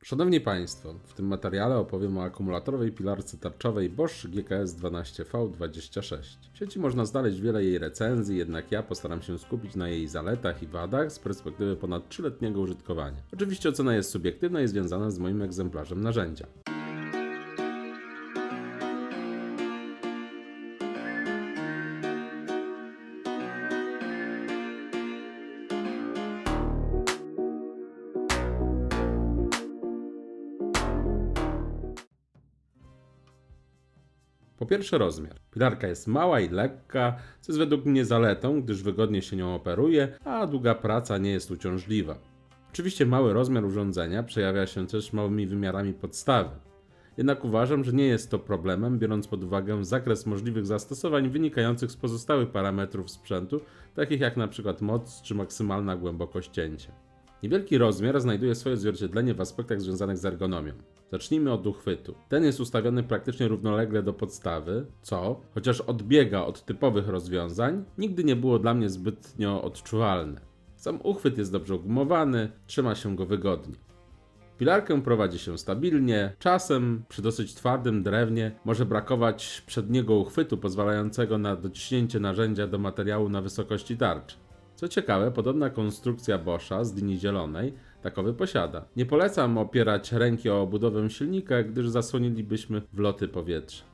Szanowni Państwo, w tym materiale opowiem o akumulatorowej pilarce tarczowej Bosch GKS 12V26. W sieci można znaleźć wiele jej recenzji, jednak ja postaram się skupić na jej zaletach i wadach z perspektywy ponad 3-letniego użytkowania. Oczywiście ocena jest subiektywna i związana z moim egzemplarzem narzędzia. Po pierwsze rozmiar. Pilarka jest mała i lekka, co jest według mnie zaletą, gdyż wygodnie się nią operuje, a długa praca nie jest uciążliwa. Oczywiście mały rozmiar urządzenia przejawia się też małymi wymiarami podstawy. Jednak uważam, że nie jest to problemem, biorąc pod uwagę zakres możliwych zastosowań wynikających z pozostałych parametrów sprzętu, takich jak np. moc czy maksymalna głębokość cięcia. Niewielki rozmiar znajduje swoje odzwierciedlenie w aspektach związanych z ergonomią. Zacznijmy od uchwytu. Ten jest ustawiony praktycznie równolegle do podstawy, co, chociaż odbiega od typowych rozwiązań, nigdy nie było dla mnie zbytnio odczuwalne. Sam uchwyt jest dobrze ugumowany, trzyma się go wygodnie. Pilarkę prowadzi się stabilnie, czasem przy dosyć twardym drewnie może brakować przedniego uchwytu pozwalającego na dociśnięcie narzędzia do materiału na wysokości tarczy. Co ciekawe, podobna konstrukcja Boscha z linii zielonej takowy posiada. Nie polecam opierać ręki o obudowę silnika, gdyż zasłonilibyśmy wloty powietrza.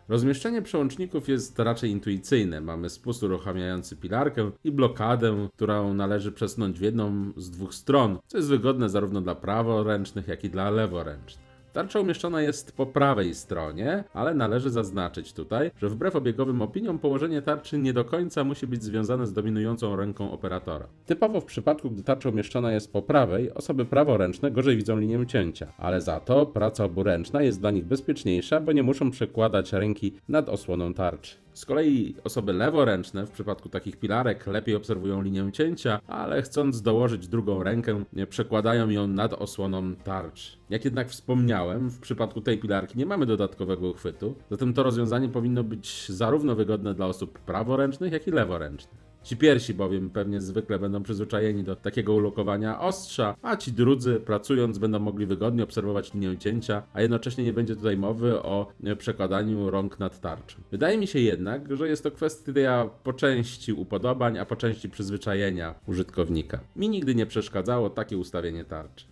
Rozmieszczenie przełączników jest raczej intuicyjne. Mamy spust uruchamiający pilarkę i blokadę, którą należy przesunąć w jedną z dwóch stron, co jest wygodne zarówno dla praworęcznych, jak i dla leworęcznych. Tarcza umieszczona jest po prawej stronie, ale należy zaznaczyć tutaj, że wbrew obiegowym opiniom położenie tarczy nie do końca musi być związane z dominującą ręką operatora. Typowo w przypadku, gdy tarcza umieszczona jest po prawej, osoby praworęczne gorzej widzą linię cięcia, ale za to praca oburęczna jest dla nich bezpieczniejsza, bo nie muszą przekładać ręki nad osłoną tarczy. Z kolei osoby leworęczne w przypadku takich pilarek lepiej obserwują linię cięcia, ale chcąc dołożyć drugą rękę, przekładają ją nad osłoną tarczy. Jak jednak wspomniałem, w przypadku tej pilarki nie mamy dodatkowego uchwytu, zatem to rozwiązanie powinno być zarówno wygodne dla osób praworęcznych, jak i leworęcznych. Ci pierwsi bowiem pewnie zwykle będą przyzwyczajeni do takiego ulokowania ostrza, a ci drudzy pracując będą mogli wygodnie obserwować linię cięcia, a jednocześnie nie będzie tutaj mowy o przekładaniu rąk nad tarczą. Wydaje mi się jednak, że jest to kwestia po części upodobań, a po części przyzwyczajenia użytkownika. Mi nigdy nie przeszkadzało takie ustawienie tarczy.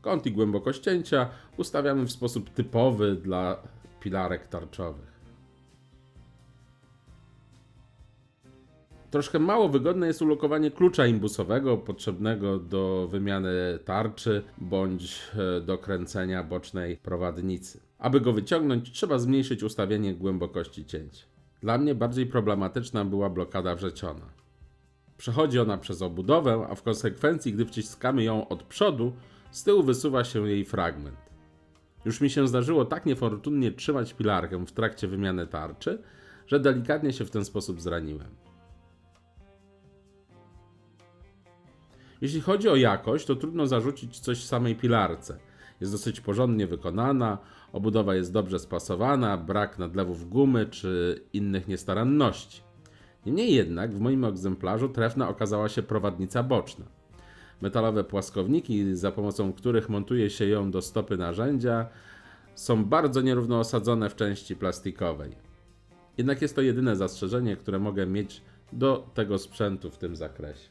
Kąt i głębokość cięcia ustawiamy w sposób typowy dla pilarek tarczowych. Troszkę mało wygodne jest ulokowanie klucza imbusowego potrzebnego do wymiany tarczy bądź do kręcenia bocznej prowadnicy. Aby go wyciągnąć, trzeba zmniejszyć ustawienie głębokości cięcia. Dla mnie bardziej problematyczna była blokada wrzeciona. Przechodzi ona przez obudowę, a w konsekwencji, gdy wciskamy ją od przodu, z tyłu wysuwa się jej fragment. Już mi się zdarzyło tak niefortunnie trzymać pilarkę w trakcie wymiany tarczy, że delikatnie się w ten sposób zraniłem. Jeśli chodzi o jakość, to trudno zarzucić coś samej pilarce. Jest dosyć porządnie wykonana, obudowa jest dobrze spasowana, brak nadlewów gumy czy innych niestaranności. Niemniej jednak w moim egzemplarzu trefna okazała się prowadnica boczna. Metalowe płaskowniki, za pomocą których montuje się ją do stopy narzędzia, są bardzo nierówno osadzone w części plastikowej. Jednak jest to jedyne zastrzeżenie, które mogę mieć do tego sprzętu w tym zakresie.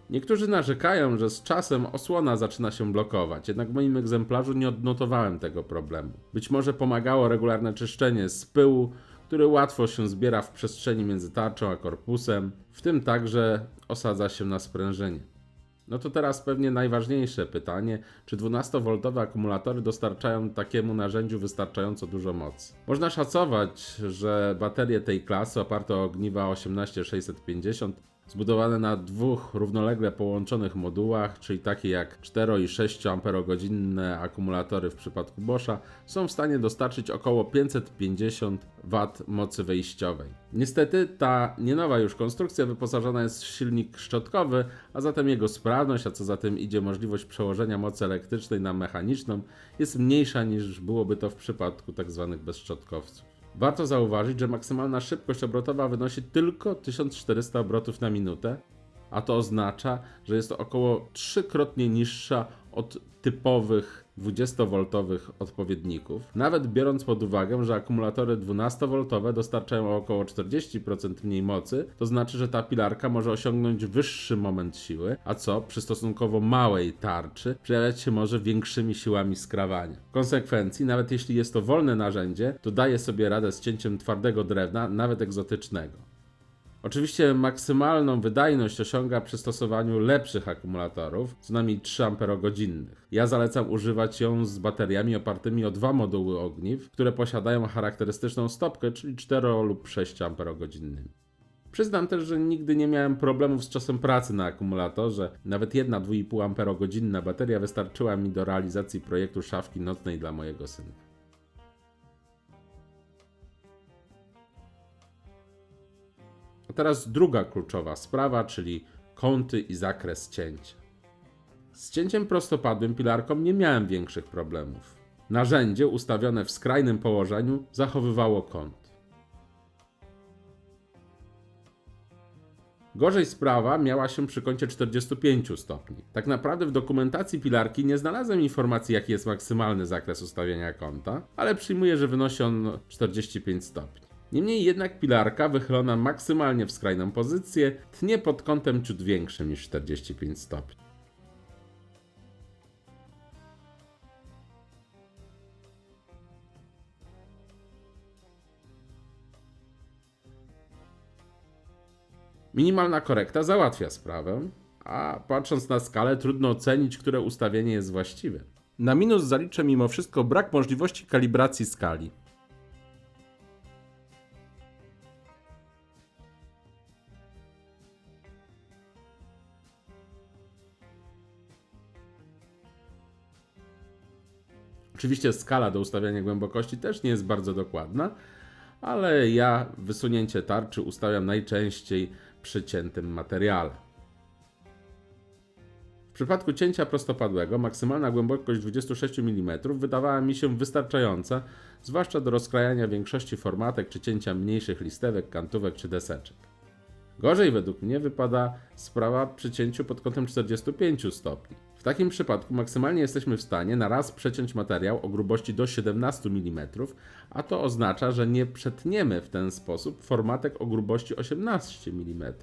Niektórzy narzekają, że z czasem osłona zaczyna się blokować, jednak w moim egzemplarzu nie odnotowałem tego problemu. Być może pomagało regularne czyszczenie z pyłu, który łatwo się zbiera w przestrzeni między tarczą a korpusem, w tym także osadza się na sprężynie. No to teraz pewnie najważniejsze pytanie, czy 12V akumulatory dostarczają takiemu narzędziu wystarczająco dużo mocy? Można szacować, że baterie tej klasy oparte o ogniwa 18650 zbudowane na dwóch równolegle połączonych modułach, czyli takie jak 4 i 6 Ah akumulatory w przypadku Boscha, są w stanie dostarczyć około 550 W mocy wejściowej. Niestety ta nienowa już konstrukcja wyposażona jest w silnik szczotkowy, a zatem jego sprawność, a co za tym idzie możliwość przełożenia mocy elektrycznej na mechaniczną, jest mniejsza niż byłoby to w przypadku tzw. bezszczotkowców. Warto zauważyć, że maksymalna szybkość obrotowa wynosi tylko 1400 obrotów na minutę, a to oznacza, że jest to około 3-krotnie niższa od typowych 20V odpowiedników, nawet biorąc pod uwagę, że akumulatory 12V dostarczają o około 40% mniej mocy, to znaczy, że ta pilarka może osiągnąć wyższy moment siły, a co przy stosunkowo małej tarczy przejawiać się może większymi siłami skrawania. W konsekwencji, nawet jeśli jest to wolne narzędzie, to daje sobie radę z cięciem twardego drewna, nawet egzotycznego. Oczywiście maksymalną wydajność osiąga przy stosowaniu lepszych akumulatorów, co najmniej 3 Ah. Ja zalecam używać ją z bateriami opartymi o 2 moduły ogniw, które posiadają charakterystyczną stopkę, czyli 4 lub 6 Ah. Przyznam też, że nigdy nie miałem problemów z czasem pracy na akumulatorze. Nawet jedna 2,5 Ah bateria wystarczyła mi do realizacji projektu szafki nocnej dla mojego synka. A teraz druga kluczowa sprawa, czyli kąty i zakres cięcia. Z cięciem prostopadłym pilarką nie miałem większych problemów. Narzędzie ustawione w skrajnym położeniu zachowywało kąt. Gorzej sprawa miała się przy kącie 45 stopni. Tak naprawdę w dokumentacji pilarki nie znalazłem informacji, jaki jest maksymalny zakres ustawienia kąta, ale przyjmuję, że wynosi on 45 stopni. Niemniej jednak pilarka wychylona maksymalnie w skrajną pozycję tnie pod kątem ciut większym niż 45 stopni. Minimalna korekta załatwia sprawę, a patrząc na skalę trudno ocenić, które ustawienie jest właściwe. Na minus zaliczę mimo wszystko brak możliwości kalibracji skali. Oczywiście skala do ustawiania głębokości też nie jest bardzo dokładna, ale ja wysunięcie tarczy ustawiam najczęściej przy ciętym materiale. W przypadku cięcia prostopadłego maksymalna głębokość 26 mm wydawała mi się wystarczająca, zwłaszcza do rozkrajania większości formatek czy cięcia mniejszych listewek, kantówek czy deseczek. Gorzej według mnie wypada sprawa przy cięciu pod kątem 45 stopni. W takim przypadku maksymalnie jesteśmy w stanie na raz przeciąć materiał o grubości do 17 mm, a to oznacza, że nie przetniemy w ten sposób formatek o grubości 18 mm.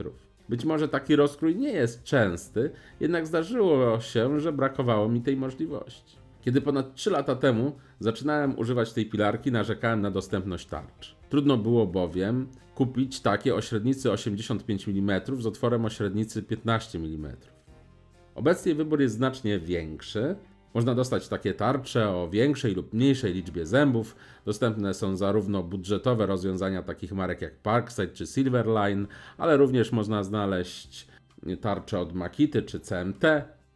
Być może taki rozkrój nie jest częsty, jednak zdarzyło się, że brakowało mi tej możliwości. Kiedy ponad 3 lata temu zaczynałem używać tej pilarki, narzekałem na dostępność tarcz. Trudno było bowiem kupić takie o średnicy 85 mm z otworem o średnicy 15 mm. Obecnie wybór jest znacznie większy. Można dostać takie tarcze o większej lub mniejszej liczbie zębów. Dostępne są zarówno budżetowe rozwiązania takich marek jak Parkside czy Silverline, ale również można znaleźć tarcze od Makity czy CMT.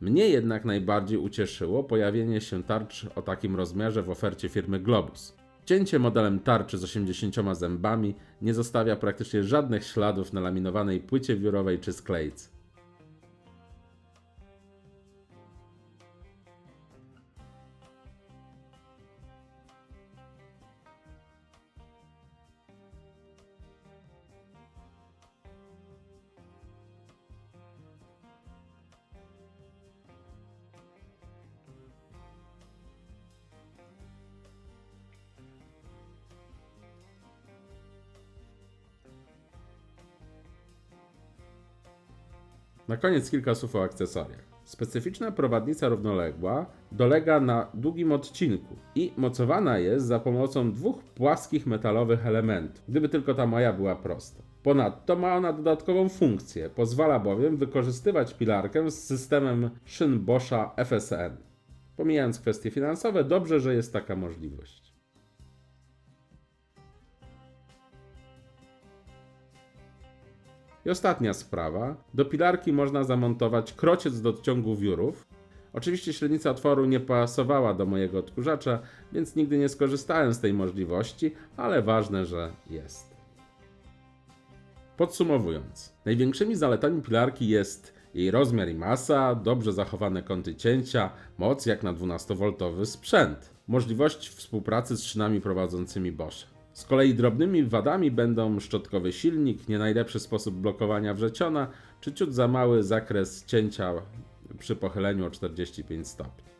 Mnie jednak najbardziej ucieszyło pojawienie się tarcz o takim rozmiarze w ofercie firmy Globus. Cięcie modelem tarczy z 80 zębami nie zostawia praktycznie żadnych śladów na laminowanej płycie wiórowej czy sklejce. Na koniec kilka słów o akcesoriach. Specyficzna prowadnica równoległa dolega na długim odcinku i mocowana jest za pomocą 2 płaskich metalowych elementów, gdyby tylko ta moja była prosta. Ponadto ma ona dodatkową funkcję, pozwala bowiem wykorzystywać pilarkę z systemem szyn Boscha FSN. Pomijając kwestie finansowe, dobrze, że jest taka możliwość. I ostatnia sprawa. Do pilarki można zamontować krociec do odciągu wiórów. Oczywiście średnica otworu nie pasowała do mojego odkurzacza, więc nigdy nie skorzystałem z tej możliwości, ale ważne, że jest. Podsumowując, największymi zaletami pilarki jest jej rozmiar i masa, dobrze zachowane kąty cięcia, moc jak na 12V sprzęt, możliwość współpracy z szynami prowadzącymi Boscha. Z kolei drobnymi wadami będą szczotkowy silnik, nie najlepszy sposób blokowania wrzeciona, czy ciut za mały zakres cięcia przy pochyleniu o 45 stopni.